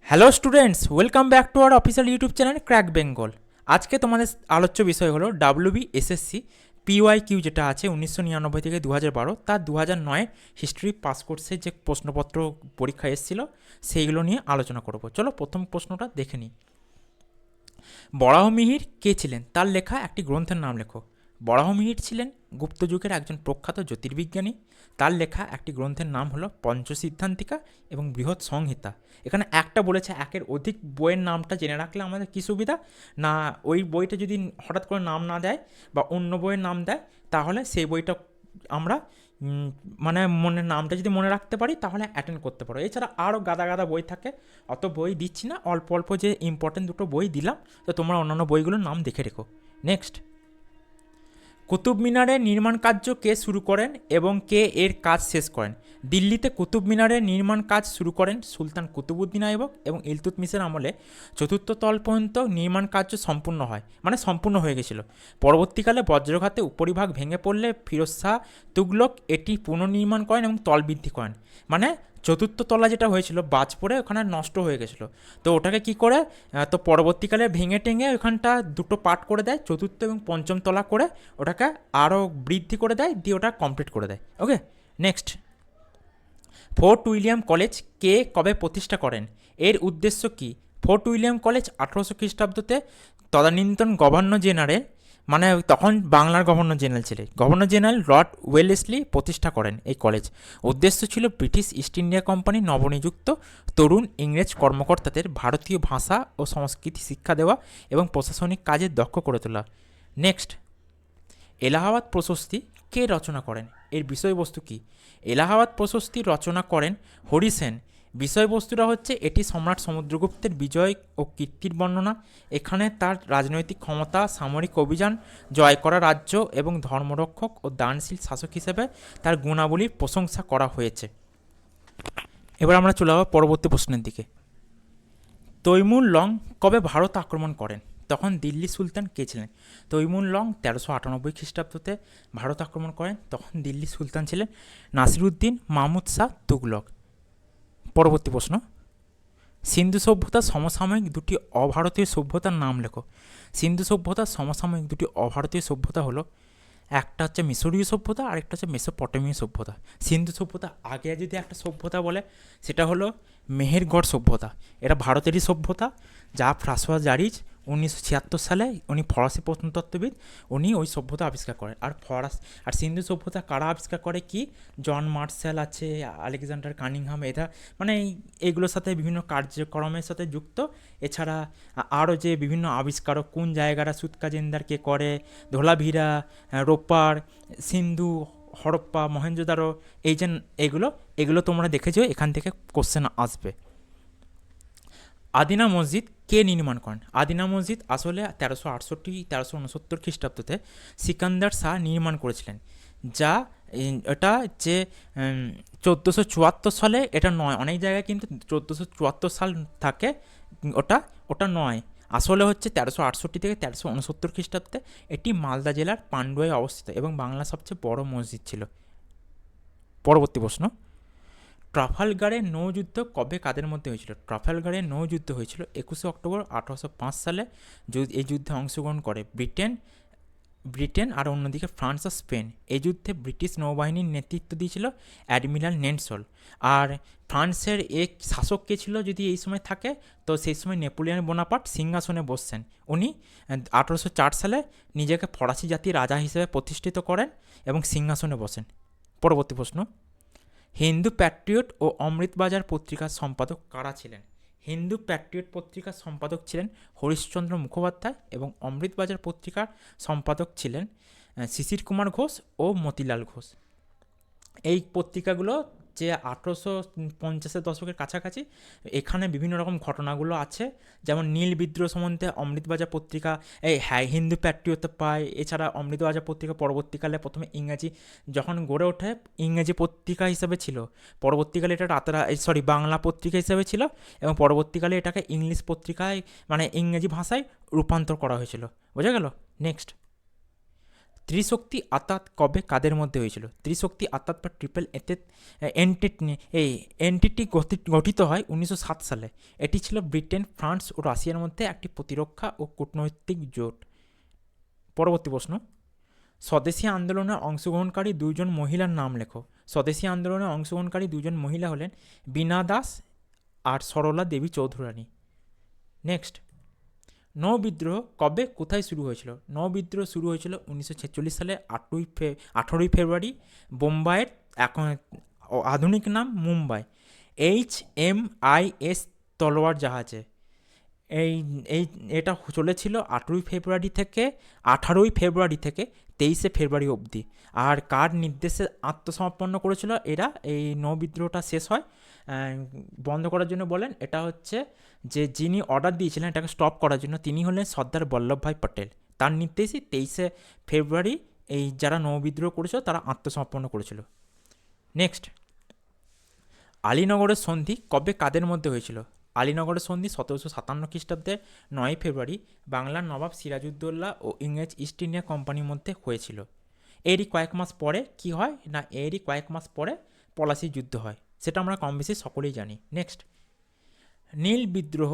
Hello students, welcome back to our official YouTube channel crack Bengal. আজকে তোমাদের আলোচ্য বিষয় হলো WBSSC PYQ যেটা আছে 1999 থেকে 2012, তার 2009 হিস্ট্রি পাস কোর্সের যে প্রশ্নপত্র পরীক্ষা এসেছিলো সেইগুলো নিয়ে আলোচনা করব। চলো প্রথম প্রশ্নটা দেখে নিই। বরাহমিহির কে ছিলেন, তার লেখা একটি গ্রন্থের নাম লেখো। বরাহমিহির ছিলেন গুপ্ত যুগের একজন প্রখ্যাত জ্যোতির্বিজ্ঞানী। তার লেখা একটি গ্রন্থের নাম হলো পঞ্চসিদ্ধান্তিকা এবং বৃহৎ সংহিতা। এখানে একটা বলেছে, একের অধিক বইয়ের নামটা জেনে রাখলে আমাদের কী সুবিধা না, ওই বইটা যদি হঠাৎ করে নাম না দেয় বা অন্য বইয়ের নাম দেয়, তাহলে সেই বইটা আমরা মানে নামটা যদি মনে রাখতে পারি তাহলে অ্যাটেন্ড করতে পারো। এছাড়া আরও গাদা গাদা বই থাকে, অত বই দিচ্ছি না, অল্প অল্প যে ইম্পর্টেন্ট দুটো বই দিলাম, তো তোমরা অন্যান্য বইগুলোর নাম দেখে রেখো। নেক্সট, কুতুব মিনারের নির্মাণ কার্য কে শুরু করেন এবং কে এর কাজ শেষ করেন? দিল্লিতে কুতুব মিনারের নির্মাণ কাজ শুরু করেন সুলতান কুতুবুদ্দিন আইবক এবং ইলতুৎমিশের আমলে চতুর্থ তল পর্যন্ত নির্মাণ কার্য সম্পূর্ণ হয়, মানে সম্পূর্ণ হয়ে গেছিল। পরবর্তীকালে বজ্রঘাতে উপরিভাগ ভেঙে পড়লে ফিরোজ শাহ তুগলক এটি পুনর্নির্মাণ করেন এবং তল বৃদ্ধি করেন। মানে চতুর্থ তলা যেটা হয়েছিল বাজ পড়ে ওখানে নষ্ট হয়ে গেছিলো, তো ওটাকে কি করে, তো পরবর্তীকালে ভেঙে টেঙে ওখানটা দুটো পার্ট করে দেয়, চতুর্থ এবং পঞ্চম তলা করে ওটাকে আরও বৃদ্ধি করে দেয়, দিয়ে ওটা কমপ্লিট করে দেয়। ওকে, নেক্সট, ফোর্ট উইলিয়াম কলেজ কে কবে প্রতিষ্ঠা করেন? এর উদ্দেশ্য কী? ফোর্ট উইলিয়াম কলেজ 1800 খ্রিস্টাব্দতে তদানীন্তন গভর্নর জেনারেল, মানে তখন বাংলার গভর্নর জেনারেল ছিলেন, গভর্নর জেনারেল লর্ড ওয়েলেসলি প্রতিষ্ঠা করেন এই কলেজ। উদ্দেশ্য ছিল ব্রিটিশ ইস্ট ইন্ডিয়া কোম্পানি নবনিযুক্ত তরুণ ইংরেজ কর্মকর্তাদের ভারতীয় ভাষা ও সংস্কৃতি শিক্ষা দেওয়া এবং প্রশাসনিক কাজে দক্ষ করে তোলা। নেক্সট, এলাহাবাদ প্রশস্তি কে রচনা করেন? এর বিষয়বস্তু কী? এলাহাবাদ প্রশস্তি রচনা করেন হরি সেন। বিষয়বস্তুটা হচ্ছে এটি সম্রাট সমুদ্রগুপ্তের বিজয় ও কীর্তির বর্ণনা। এখানে তার রাজনৈতিক ক্ষমতা, সামরিক অভিযান, জয় করা রাজ্য এবং ধর্মরক্ষক ও দানশীল শাসক হিসেবে তার গুণাবলীর প্রশংসা করা হয়েছে। এবার আমরা চলে যাব পরবর্তী প্রশ্নের দিকে। তৈমুর লং কবে ভারত আক্রমণ করেন? তখন দিল্লি সুলতান কে ছিলেন? তৈমুর লং 1398 খ্রিস্টাব্দতে ভারত আক্রমণ করেন, তখন দিল্লি সুলতান ছিলেন নাসিরুদ্দিন মাহমুদ শাহ তুগলক। পরবর্তী প্রশ্ন, সিন্ধু সভ্যতার সমসাময়িক দুটি অভারতীয় সভ্যতার নাম লেখো। সিন্ধু সভ্যতার সমসাময়িক দুটি অভারতীয় সভ্যতা হলো, একটা হচ্ছে মিশরীয় সভ্যতা আর একটা হচ্ছে মেসোপটেমীয় সভ্যতা। সিন্ধু সভ্যতা আগে যদি একটা সভ্যতা বলে সেটা হলো মেহেরগড় সভ্যতা, এটা ভারতেরই সভ্যতা, যা ফ্রাসোয়া জারিজ 1976 সালে, উনি ফরাসি প্রত্নতত্ত্ববিদ, উনি ওই সভ্যতা আবিষ্কার করেন। আর সিন্ধু সভ্যতা কারা আবিষ্কার করে কি, জন মার্শাল আছে, আলেকজান্ডার কানিংহাম, এরা মানে এইগুলোর সাথে বিভিন্ন কার্যক্রমের সাথে যুক্ত। এছাড়া আরও যে বিভিন্ন আবিষ্কারক কোন জায়গাটা সুৎকাজেন্দার কে করে, ধোলাভিরা, রোপার, সিন্ধু, হরপ্পা, মহেঞ্জোদারো, এই যে এগুলো তোমরা দেখেছো, এখান থেকে কোশ্চেন আসবে। আদিনা মসজিদ কে নির্মাণ করেন? আদিনা মসজিদ আসলে 1368-1369 খ্রিস্টাব্দতে সিকান্দার শাহ নির্মাণ করেছিলেন, যা এটা যে 1474 সালে, এটা নয়, অনেক জায়গায় কিন্তু 1474 সাল থাকে, ওটা ওটা নয়, আসলে হচ্ছে 1368 থেকে 1369 খ্রিস্টাব্দে। এটি মালদা জেলার পান্ডুয়ায় অবস্থিত এবং বাংলার সবচেয়ে বড় মসজিদ ছিল। পরবর্তী প্রশ্ন, ট্রাফালগারের নৌযুদ্ধ কবে কাদের মধ্যে হয়েছিল? ট্রাফালগারের নৌযুদ্ধ হয়েছিল 21 অক্টোবর 1805 সালে। এই যুদ্ধে অংশগ্রহণ করে ব্রিটেন আর অন্যদিকে ফ্রান্স ও স্পেন। এই যুদ্ধে ব্রিটিশ নৌবাহিনীর নেতৃত্ব দিয়েছিল অ্যাডমিরাল নেলসন। আর ফ্রান্সের এক শাসক কে ছিল যদি এই সময় থাকে, তো সেই সময় নেপোলিয়ন বোনাপার্ট সিংহাসনে বসছেন। উনি 1804 সালে নিজেকে ফরাসি জাতির রাজা হিসেবে প্রতিষ্ঠিত করেন এবং সিংহাসনে বসেন। পরবর্তী প্রশ্ন, হিন্দু প্যাট্রিয়ট ও অমৃতবাজার পত্রিকার সম্পাদক কারা ছিলেন? হিন্দু প্যাট্রিয়ট পত্রিকার সম্পাদক ছিলেন হরিশ্চন্দ্র মুখোপাধ্যায় এবং অমৃতবাজার পত্রিকার সম্পাদক ছিলেন শিশির কুমার ঘোষ ও মতিলাল ঘোষ। এই পত্রিকাগুলো যে 1850-এর দশকের কাছাকাছি, এখানে বিভিন্ন রকম ঘটনাগুলো আছে, যেমন নীল বিদ্রোহ সম্বন্ধে অমৃতবাজার পত্রিকা হিন্দু প্যাট্রিয়তে পায়। এছাড়া অমৃতবাজার পত্রিকা পরবর্তীকালে প্রথমে ইংরাজি যখন গড়ে ওঠে ইংরেজি পত্রিকা হিসাবে ছিল, পরবর্তীকালে এটা বাংলা পত্রিকা হিসাবে ছিল এবং পরবর্তীকালে এটাকে ইংলিশ পত্রিকায় মানে ইংরেজি ভাষায় রূপান্তর করা হয়েছিল। বোঝা গেল? নেক্সট, ত্রিশক্তি আতাত কবে কাদের মধ্যে হয়েছিল? ত্রিশক্তি আতাত বা ট্রিপল এন্টিটি গঠিত হয় 1907 সালে। এটি ছিল ব্রিটেন, ফ্রান্স ও রাশিয়ার মধ্যে একটি প্রতিরক্ষা ও কূটনৈতিক জোট। পরবর্তী প্রশ্ন, স্বদেশী আন্দোলনে অংশগ্রহণকারী দুজন মহিলার নাম লেখো। স্বদেশী আন্দোলনে অংশগ্রহণকারী দুজন মহিলা হলেন বীণা দাস আর সরলা দেবী চৌধুরানী। নেক্সট, নৌ বিদ্রোহ কবে কোথায় শুরু হয়েছিল? নৌ বিদ্রোহ শুরু হয়েছিল 1946 সালে 18ই ফেব্রুয়ারি বোম্বাইয়ের এখন আধুনিক নাম মুম্বাই HMIS তলোয়ার জাহাজে। এই এই এটা চলেছিল 18ই ফেব্রুয়ারি থেকে 23শে ফেব্রুয়ারি অবধি। আর কার নির্দেশে আত্মসমর্পণ করেছিল এরা? এই নৌ বিদ্রোহটা শেষ হয় বন্ধ করার জন্য বলেন, এটা হচ্ছে যে যিনি অর্ডার দিয়েছিলেন এটাকে স্টপ করার জন্য তিনি হলেন সর্দার বল্লভভাই পটেল। তার নির্দেশেই 23শে ফেব্রুয়ারি এই যারা নৌ বিদ্রোহ করেছিল তারা আত্মসমর্পণ করেছিল। নেক্সট, আলীনগরের সন্ধি কবে কাদের মধ্যে হয়েছিল? আলীনগরের সন্ধি 1757 খ্রিস্টাব্দে 9 ফেব্রুয়ারি বাংলার নবাব সিরাজউদ্দৌলা ও ইংরেজ ইস্ট ইন্ডিয়া কোম্পানির মধ্যে হয়েছিল। এরই কয়েক মাস পরে কি হয় না, এরই কয়েক মাস পরে পলাশির যুদ্ধ হয়, সেটা আমরা কম বেশি সকলেই জানি। নেক্সট, নীল বিদ্রোহ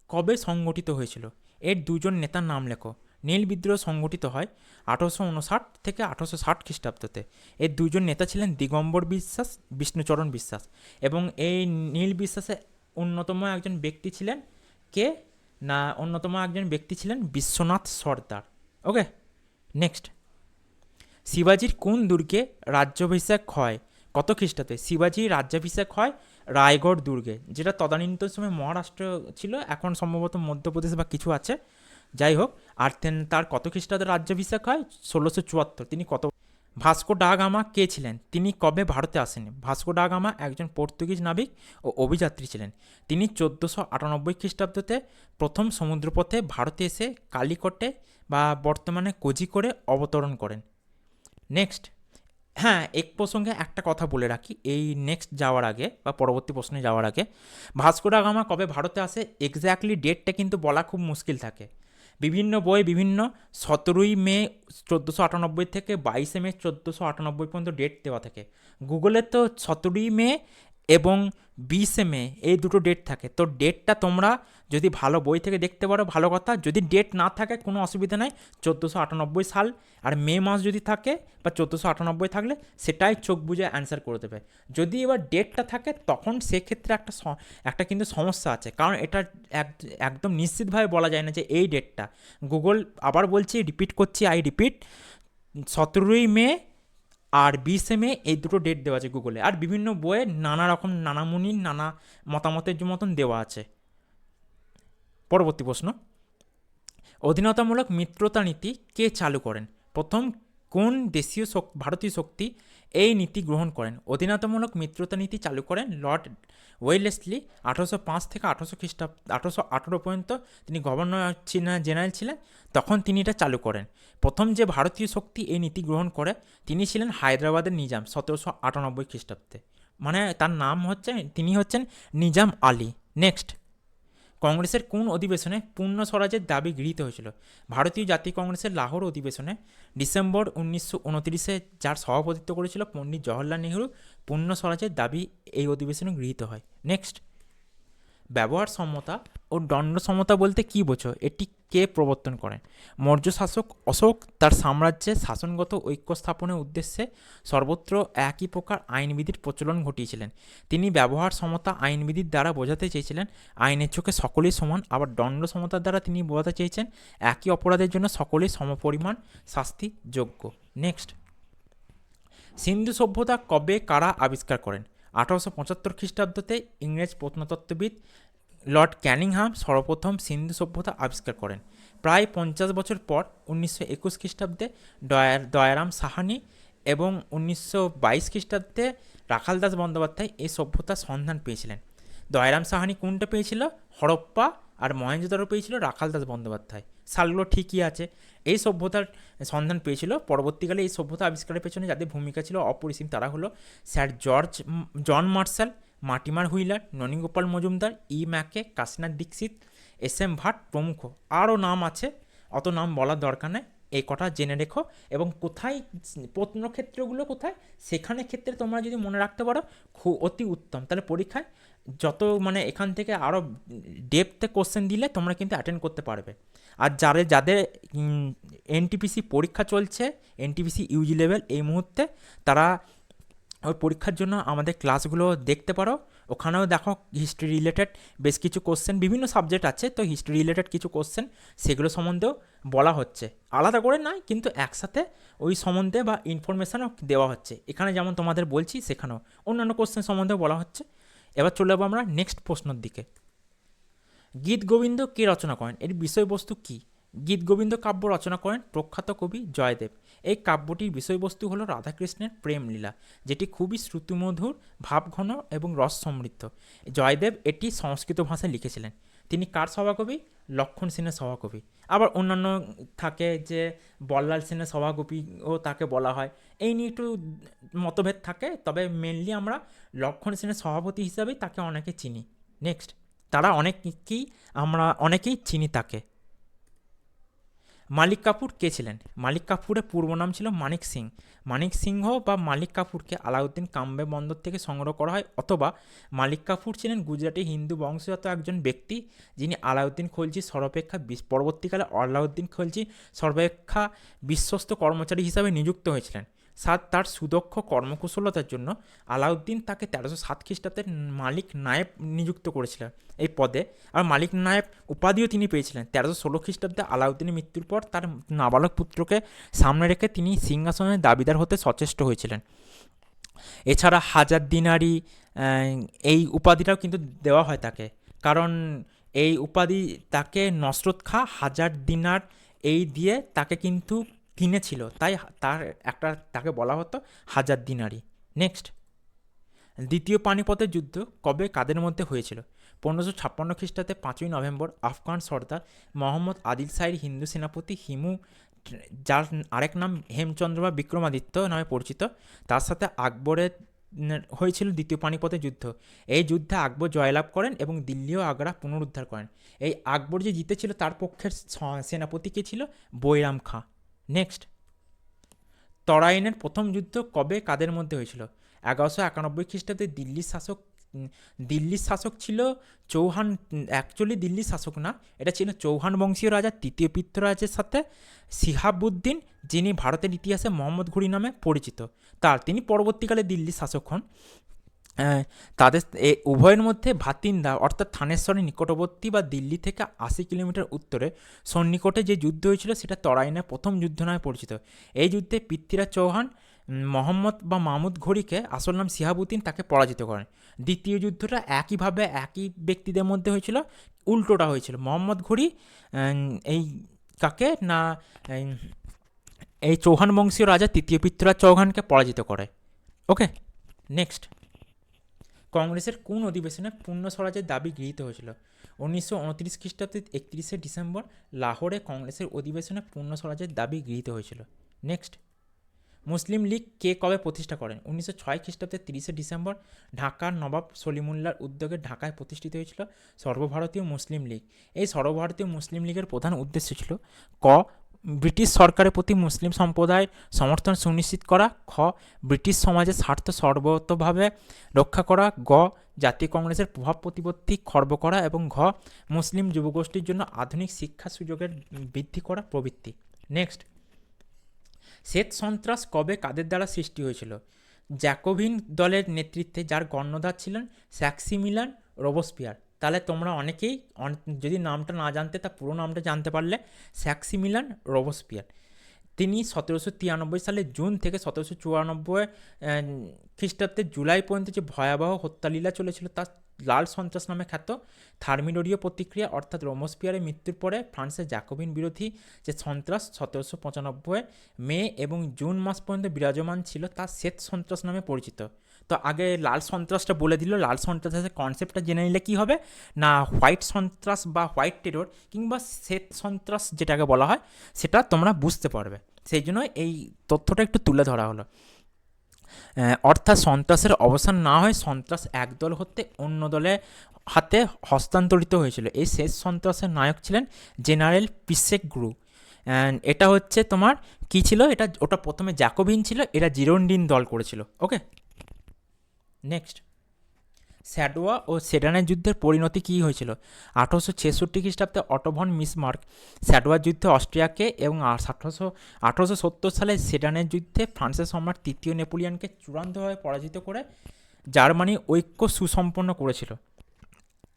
কবে সংগঠিত হয়েছিল? এর দুজন নেতার নাম লেখো। নীল বিদ্রোহ সংগঠিত হয় 1859 থেকে 1860 খ্রিস্টাব্দতে। এর দুজন নেতা ছিলেন দিগম্বর বিশ্বাস, বিষ্ণুচরণ বিশ্বাস। এবং এই নীল বিশ্বাসে অন্যতম একজন ব্যক্তি ছিলেন কে না, অন্যতম একজন ব্যক্তি ছিলেন বিশ্বনাথ সর্দার। ওকে। নেক্সট, শিবাজির কোন দুর্গে রাজ্যাভিষেক হয়? কত খ্রিস্টাব্দে শিবাজির রাজ্যাভিষেক হয়? রায়গড় দুর্গে, যেটা তদানীন্তন সময় মহারাষ্ট্র ছিল, এখন সম্ভবত মধ্যপ্রদেশ বা কিছু আছে, যাই হোক। আর তার কত খ্রিস্টাব্দে রাজ্যাভিষেক হয়? 1674। তিনি কত? ভাস্কো ডা গামা কে ছিলেন? তিনি কবে ভারতে আসেন? ভাস্কো ডা গামা একজন পর্তুগিজ নাবিক ও অভিযাত্রী ছিলেন। তিনি 1498 খ্রিস্টাব্দতে প্রথম সমুদ্রপথে ভারতে এসে কালিকটে বা বর্তমানে কোঝিকোড়ে অবতরণ করেন। নেক্সট, হ্যাঁ, এক প্রসঙ্গে একটা কথা বলে রাখি এই নেক্সট যাওয়ার আগে বা পরবর্তী প্রশ্নে যাওয়ার আগে, ভাস্কো ডা গামা কবে ভারতে আসে এক্স্যাক্টলি ডেটটা কিন্তু বলা খুব মুশকিল থাকে। বিভিন্ন বই বিভিন্ন 17ই মে 1498 থেকে 22শে মে 1498 পর্যন্ত ডেট দেওয়া থাকে। গুগলে তো 17ই মে এবং 20শে মে এই দুটো ডেট থাকে। তো ডেটটা তোমরা যদি ভালো বই থেকে দেখতে পারো ভালো কথা, যদি ডেট না থাকে কোনো অসুবিধা নাই, 1498 সাল আর মে মাস যদি থাকে বা 1498 থাকলে সেটাই চোখ বুঝে অ্যান্সার করে দেবে। যদি এবার ডেটটা থাকে তখন সেক্ষেত্রে একটা কিন্তু সমস্যা আছে, কারণ এটা একদম নিশ্চিতভাবে বলা যায় না যে এই ডেটটা। গুগল, আবার বলছি, রিপিট করছি, আই রিপিট, 17ই মে আর 20শে মে এই দুটো ডেট দেওয়া আছে গুগলে। আর বিভিন্ন বইয়ে নানা রকম নানা মুনির নানা মতামতের মতন দেওয়া আছে। পরবর্তী প্রশ্ন, অধীনতামূলক মিত্রতা নীতি কে চালু করেন? প্রথম কোন দেশীয় ভারতীয় শক্তি এই নীতি গ্রহণ করেন? অধীনতামূলক মিত্রতা নীতি চালু করেন লর্ড ওয়েলেসলি। 1805 থেকে 1818 পর্যন্ত তিনি গভর্নর জেনারেল ছিলেন, তখন তিনি এটা চালু করেন। প্রথম যে ভারতীয় শক্তি এই নীতি গ্রহণ করে তিনি ছিলেন হায়দ্রাবাদের নিজাম 1798 খ্রিস্টাব্দে। মানে তার নাম হচ্ছে, তিনি হচ্ছেন নিজাম আলী। নেক্সট, কংগ্রেসের কোন অধিবেশনে পূর্ণ স্বরাজের দাবি গৃহীত হয়েছিল? ভারতীয় জাতীয় কংগ্রেসের লাহোর অধিবেশনে ডিসেম্বর 1929-এ যার সভাপতিত্ব করেছিল পণ্ডিত জওহরলাল নেহরু, পূর্ণ স্বরাজের দাবি এই অধিবেশনে গৃহীত হয়। নেক্সট, ব্যবহার সমতা ও দণ্ড সমতা বলতে কী বোঝো? এটি কে প্রবর্তন করেন? মৌর্য শাসক অশোক তার সাম্রাজ্যে শাসনগত ঐক্য স্থাপনের উদ্দেশ্যে সর্বত্র একই প্রকার আইনবিধির প্রচলন ঘটিয়েছিলেন। তিনি ব্যবহার সমতা আইনবিধির দ্বারা বোঝাতে চেয়েছিলেন আইনের চোখে সকলেই সমান, আবার দণ্ড সমতার দ্বারা তিনি বোঝাতে চেয়েছেন একই অপরাধের জন্য সকলেই সমপরিমাণ শাস্তি যোগ্য। নেক্সট, সিন্ধু সভ্যতা কবে কারা আবিষ্কার করেন? 1875 খ্রিস্টাব্দতে ইংরেজ প্রত্নতত্ত্ববিদ লর্ড ক্যানিংহাম সর্বপ্রথম সিন্ধু সভ্যতা আবিষ্কার করেন। প্রায় 50 বছর পর 1921 খ্রিস্টাব্দে দয়ারাম সাহানি এবং 1922 খ্রিস্টাব্দে রাখালদাস বন্দ্যোপাধ্যায় এই সভ্যতার সন্ধান পেয়েছিলেন। দয়ারাম সাহানি কোনটা পেয়েছিল? হরপ্পা। আর মহেঞ্জোদারো পেয়েছিল রাখালদাস বন্দ্যোপাধ্যায়। সালগুলো ঠিকই আছে। এই সভ্যতার সন্ধান পেয়েছিল। পরবর্তীকালে এই সভ্যতা আবিষ্কারের পেছনে যাদের ভূমিকা ছিল অপরিসীম, তারা হলো sir John Marshall, Mortimer Wheeler, Nanigopal Majumdar, Mackay, Kashinath Dikshit, S M Bhat প্রমুখ। আরও নাম আছে, অত নাম বলার দরকার নেই। এই কটা জেনে রেখো, এবং কোথায় প্রত্নক্ষেত্রগুলো কোথায় সেখানে ক্ষেত্রে তোমরা যদি মনে রাখতে পারো খুব অতি উত্তম, তাহলে পরীক্ষায় যত মানে এখান থেকে আরও ডেপথে কোশ্চেন দিলে তোমরা কিন্তু অ্যাটেন্ড করতে পারবে। আর যাদের এনটিপিসি পরীক্ষা চলছে, এনটিপিসি ইউজি লেভেল এই মুহূর্তে, তারা ওই পরীক্ষার জন্য আমাদের ক্লাসগুলো দেখতে পারো। ওখানেও দেখো হিস্ট্রি রিলেটেড বেশ কিছু কোশ্চেন, বিভিন্ন সাবজেক্ট আছে তো হিস্ট্রি রিলেটেড কিছু কোশ্চেন সেগুলো সম্বন্ধেও বলা হচ্ছে, আলাদা করে নয় কিন্তু একসাথে ওই সম্বন্ধে বা ইনফরমেশানও দেওয়া হচ্ছে। এখানে যেমন তোমাদের বলছি সেখানেও অন্যান্য কোশ্চেন সম্বন্ধেও বলা হচ্ছে। এবার চলে যাবো আমরা নেক্সট প্রশ্নের দিকে। গীত গোবিন্দ কে রচনা করেন, এর বিষয়বস্তু কী? গীত গোবিন্দ কাব্য রচনা করেন প্রখ্যাত কবি জয়দেব। এই কাব্যটির বিষয়বস্তু হলো রাধাকৃষ্ণের প্রেমলীলা, যেটি খুবই শ্রুতিমধুর, ভাবঘন এবং রস সমৃদ্ধ। জয়দেব এটি সংস্কৃত ভাষায় লিখেছিলেন। তিনি কার সভাকবি? লক্ষণ সেনের সভাকবি। আবার অন্যান্য থাকে যে বল্লাল সেনের সভাকবিও তাকে বলা হয়, এই নিয়ে একটু মতভেদ থাকে, তবে মেনলি আমরা লক্ষণ সেনের সভাপতি হিসাবেই তাকে অনেকে চিনি। নেক্সট, তারা অনেকেই চিনি তাকে। মালিক কাফুর কে ছিলেন? মালিক কাফুরের পূর্ব নাম ছিল মানিক সিং। মানিক সিংহ বা মালিক কাফুরকে আলাউদ্দিন কাম্বে বন্দর থেকে সংগ্রহ করা হয়, অথবা মালিক কাফুর ছিলেন গুজরাটি হিন্দু বংশজাত একজন ব্যক্তি, যিনি আলাউদ্দিন খলজির পরবর্তীকালে আলাউদ্দিন খলজি সর্বাপেক্ষা বিশ্বস্ত কর্মচারী হিসাবে নিযুক্ত হয়েছিলেন। তার সুদক্ষ কর্মকুশলতার জন্য আলাউদ্দিন তাকে 1307 খ্রিস্টাব্দে মালিক নায়েব নিযুক্ত করেছিলেন এই পদে। আর মালিক নায়েব উপাধিও তিনি পেয়েছিলেন 1316 খ্রিস্টাব্দে আলাউদ্দিনের মৃত্যুর পর। তার নাবালক পুত্রকে সামনে রেখে তিনি সিংহাসনের দাবিদার হতে সচেষ্ট হয়েছিলেন। এছাড়া হাজার দিনারি এই উপাধিটাও কিন্তু দেওয়া হয় তাকে, কারণ এই উপাধি তাকে নসরত খাঁ হাজার দিনার এই দিয়ে তাকে কিন্তু কিনেছিল, তাই তাকে বলা হতো হাজার দিনারি। নেক্সট, দ্বিতীয় পানিপথের যুদ্ধ কবে কাদের মধ্যে হয়েছিল? 1556 খ্রিস্টাব্দে 5ই নভেম্বর আফগান সর্দার মোহাম্মদ আদিল শাহের হিন্দু সেনাপতি হিমু, যার আরেক নাম হেমচন্দ্র বা বিক্রমাদিত্য নামে পরিচিত, তার সাথে আকবরের হয়েছিল দ্বিতীয় পানিপথের যুদ্ধ। এই যুদ্ধে আকবর জয়লাভ করেন এবং দিল্লি ও আগ্রা পুনরুদ্ধার করেন। এই আকবর যে জিতেছিল তার পক্ষের সেনাপতি কে ছিল? বৈরাম খাঁ। নেক্সট, তরাইনের প্রথম যুদ্ধ কবে কাদের মধ্যে হয়েছিল? 1191 খ্রিস্টাব্দে দিল্লির শাসক ছিল চৌহান। অ্যাকচুয়ালি দিল্লির শাসক না, এটা ছিল চৌহান বংশীয় রাজা তৃতীয় পৃথ্বরাজের সাথে সিহাবুদ্দিন, যিনি ভারতের ইতিহাসে মোহাম্মদ ঘুরি নামে পরিচিত। তিনি পরবর্তীকালে দিল্লির শাসক হন। তাদের উভয়ের মধ্যে ভাতিন্দা অর্থাৎ থানেশ্বরের নিকটবর্তী বা দিল্লি থেকে 80 কিলোমিটার উত্তরে সন্নিকটে যে যুদ্ধ হয়েছিল সেটা তরাইনের প্রথম যুদ্ধ নামে পরিচিত। এই যুদ্ধে পৃথ্বীরাজ চৌহান মোহাম্মদ বা মাহমুদ ঘড়িকে, আসল নাম সিহাবুদ্দিন, তাকে পরাজিত করেন। দ্বিতীয় যুদ্ধটা একইভাবে একই ব্যক্তিদের মধ্যে হয়েছিল, উল্টোটা হয়েছিল। মোহাম্মদ ঘড়ি এই কাকে না এই চৌহান বংশীয় রাজা তৃতীয় পৃথ্বীরাজ চৌহানকে পরাজিত করে। ওকে, নেক্সট, কংগ্রেসের কোন অধিবেশনে পূর্ণ স্বরাজের দাবি গৃহীত হয়েছিল? 1929 খ্রিস্টাব্দে 31শে ডিসেম্বর লাহোরে কংগ্রেসের অধিবেশনে পূর্ণ স্বরাজের দাবি গৃহীত হয়েছিল। নেক্সট, মুসলিম লীগ কে কবে প্রতিষ্ঠা করেন? 1906 খ্রিস্টাব্দে 30শে ডিসেম্বর ঢাকার নবাব সলিমুল্লাহর উদ্যোগে ঢাকায় প্রতিষ্ঠিত হয়েছিল সর্বভারতীয় মুসলিম লীগ। এই সর্বভারতীয় মুসলিম লীগের প্রধান উদ্দেশ্য ছিল ক, ব্রিটিশ সরকারের প্রতি মুসলিম সম্প্রদায়ের সমর্থন সুনিশ্চিত করা, খ, ব্রিটিশ সমাজের স্বার্থ সর্বতোভাবে রক্ষা করা, গ, জাতীয় কংগ্রেসের প্রভাব প্রতিপত্তি খর্ব করা, এবং ঘ, মুসলিম যুবগোষ্ঠীর জন্য আধুনিক শিক্ষা সুযোগের বৃদ্ধি করা প্রভৃতি। নেক্সট, শ্বেত সন্ত্রাস কবে কাদের দ্বারা সৃষ্টি হয়েছিল? জ্যাকোবিন দলের নেতৃত্বে, যার কর্ণধার ছিলেন ম্যাক্সিমিলিয়ান রোবসপিয়ার। তাহলে তোমরা অনেকেই যদি নামটা না জানতে তা পুরো নামটা জানতে পারলে, ম্যাক্সিমিলিয়ান রোবসপিয়ার। তিনি 1793 সালে জুন থেকে 1794 খ্রিস্টাব্দে জুলাই পর্যন্ত যে ভয়াবহ হত্যালীলা চলেছিল তা লাল সন্ত্রাস নামে খ্যাত। থার্মিডোরীয় প্রতিক্রিয়া অর্থাৎ রোবসপিয়ারের মৃত্যুর পরে ফ্রান্সের জ্যাকোবিন বিরোধী যে সন্ত্রাস 1795 মে এবং জুন মাস পর্যন্ত বিরাজমান ছিল তা শ্বেত সন্ত্রাস নামে পরিচিত। তো আগে লাল সন্ত্রাসটা বলে দিল, লাল সন্ত্রাসের কনসেপ্টটা জেনে নিলে কী হবে না, হোয়াইট সন্ত্রাস বা হোয়াইট টেরর কিংবা শ্বেত সন্ত্রাস যেটাকে বলা হয় সেটা তোমরা বুঝতে পারবে। সেই জন্য এই তথ্যটা একটু তুলে ধরা হলো। অর্থাৎ সন্ত্রাসের অবসান না হয় সন্ত্রাস একদল হতে অন্য দলের হাতে হস্তান্তরিত হয়েছিল। এই শেষ সন্ত্রাসের নায়ক ছিলেন জেনারেল পিসেক গ্রু। অ্যান্ড এটা হচ্ছে তোমার কী ছিল, ওটা প্রথমে জ্যাকোবিন ছিল, এরা জিরোন্ডিন দল করেছিল। ওকে, নেক্সট, স্যাডোয়া ও সেডানের যুদ্ধের পরিণতি কী হয়েছিল? 1866 খ্রিস্টাব্দে অটো ভন মিসমার্ক স্যাডোয়ার যুদ্ধে অস্ট্রিয়াকে এবং 1870 সালে সেডানের যুদ্ধে ফ্রান্সের সম্রাট তৃতীয় নেপোলিয়নকে চূড়ান্তভাবে পরাজিত করে জার্মানি ঐক্য সুসম্পন্ন করেছিল।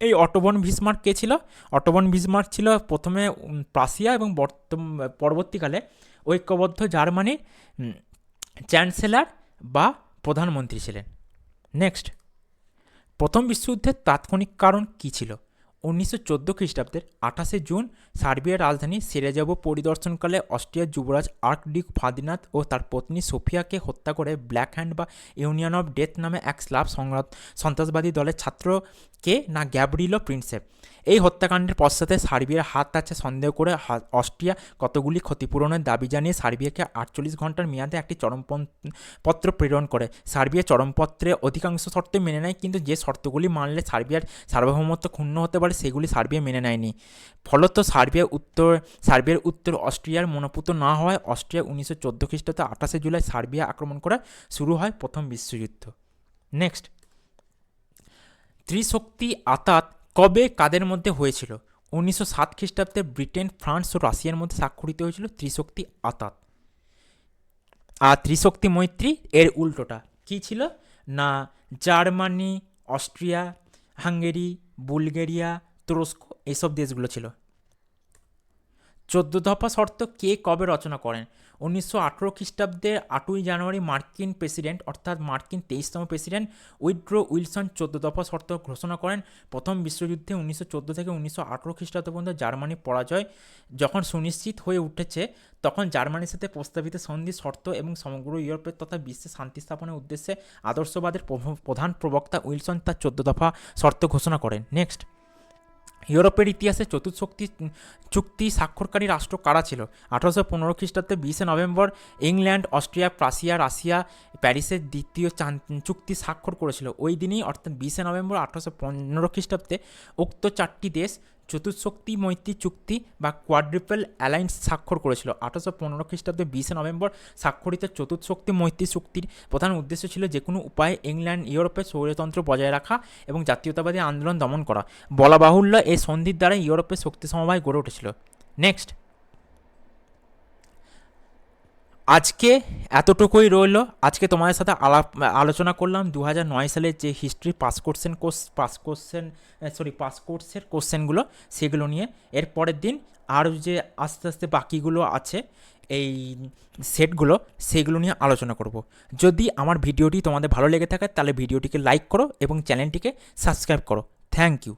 এই অটো ভন বিসমার্ক কে ছিল? অটো ভন বিসমার্ক ছিল প্রথমে প্রাশিয়া এবং পরবর্তীকালে ঐক্যবদ্ধ জার্মানির চ্যান্সেলর বা প্রধানমন্ত্রী ছিলেন। নেক্সট, প্রথম বিশ্বযুদ্ধের তাৎক্ষণিক কারণ কী ছিল? 1914 খ্রিস্টাব্দের 28শে জুন সার্বিয়ার রাজধানী সেরাজেভো পরিদর্শনকালে অস্ট্রিয়ার যুবরাজ আর্কডিউক ফার্দিনান্দ ও তার পত্নী সোফিয়াকে হত্যা করে ব্ল্যাক হ্যান্ড বা ইউনিয়ন অফ ডেথ নামে এক স্লাভ সন্ত্রাসবাদী দলের ছাত্রকে না গ্যাব্রিলো প্রিন্সেপ। এই হত্যাকাণ্ডের পশ্চাতে সার্বিয়ার হাত আছে সন্দেহ করে অস্ট্রিয়া কতগুলি ক্ষতিপূরণের দাবি জানিয়ে সার্বিয়াকে 48 ঘন্টার মেয়াদে একটি চরমপত্র প্রেরণ করে। সার্বিয়া চরমপত্রে অধিকাংশ শর্তে মেনে নেয়, কিন্তু যে শর্তগুলি মানলে সার্বিয়ার সার্বভৌমত্ব ক্ষুণ্ণ হতে পারে সেগুলি সার্বিয়া মেনে নেয়নি। ফলত সার্বিয়ার উত্তর অস্ট্রিয়ার মনোপুত না হওয়ায় অস্ট্রিয়া 1914 খ্রিস্টাব্দে 28শে জুলাই সার্বিয়া আক্রমণ করা শুরু হয় প্রথম বিশ্বযুদ্ধ। নেক্সট, ত্রিশক্তি আতাত কবে কাদের মধ্যে হয়েছিল? 1907 খ্রিস্টাব্দে ব্রিটেন, ফ্রান্স ও রাশিয়ার মধ্যে স্বাক্ষরিত হয়েছিল ত্রিশক্তি আতাত। আর ত্রিশক্তি মৈত্রী এর উল্টোটা কী ছিল না জার্মানি, অস্ট্রিয়া, হাঙ্গেরি, বুলগেরিয়া, তুরস্ক এইসব দেশগুলো ছিল। 14 দফা শর্ত কে কবে রচনা করেন? 1918 খ্রিস্টাব্দের 8ই জানুয়ারি মার্কিন প্রেসিডেন্ট অর্থাৎ মার্কিন 23তম প্রেসিডেন্ট উইড্রো উইলসন 14 দফা শর্ত ঘোষণা করেন। প্রথম বিশ্বযুদ্ধে 1914 থেকে 1918 খ্রিস্টাব্দ পর্যন্ত জার্মানির পরাজয় যখন সুনিশ্চিত হয়ে উঠেছে, তখন জার্মানির সাথে প্রস্তাবিত সন্ধি শর্ত এবং সমগ্র ইউরোপের তথা বিশ্বে শান্তি স্থাপনের উদ্দেশ্যে আদর্শবাদের প্রধান প্রবক্তা উইলসন তার 14 দফা শর্ত ঘোষণা করেন। নেক্সট, ইউরোপের ইতিহাসে চতুর্শক্তি চুক্তি স্বাক্ষরকারী রাষ্ট্র কারা ছিল? 1815 খ্রিস্টাব্দে 20শে November England, Austria, Prussia, Russia প্যারিসের দ্বিতীয় চুক্তি স্বাক্ষর করেছিল। ওই দিনই অর্থাৎ 20শে নভেম্বর 1815 খ্রিস্টাব্দে উক্ত চারটি দেশ চতুর্শক্তি মৈত্রী চুক্তি বা কোয়াড্রিপল অ্যালায়েন্স স্বাক্ষর করেছিল। 1815 খ্রিস্টাব্দে 20শে নভেম্বর স্বাক্ষরিত চতুর্শক্তি মৈত্রী চুক্তির প্রধান উদ্দেশ্য ছিল যে কোনো উপায়ে ইংল্যান্ড ইউরোপের স্বৈরতন্ত্র বজায় রাখা এবং জাতীয়তাবাদী আন্দোলন দমন করা। বলা বাহুল্য, এই সন্ধির দ্বারা ইউরোপের শক্তি সমবায় গড়ে উঠেছিল। নেক্সট, আজকে এতটুকুই রইল। আজকে তোমাদের সাথে আলোচনা করলাম 2009 সালের যে হিস্ট্রি পাস কোর্সের কোশ্চেনগুলো সেগুলো নিয়ে। এর পরের দিন আরও যে আস্তে আস্তে বাকিগুলো আছে এই সেটগুলো সেগুলো নিয়ে আলোচনা করব। যদি আমার ভিডিওটি তোমাদের ভালো লেগে থাকে তাহলে ভিডিওটিকে লাইক করো এবং চ্যানেলটিকে সাবস্ক্রাইব করো। Thank you.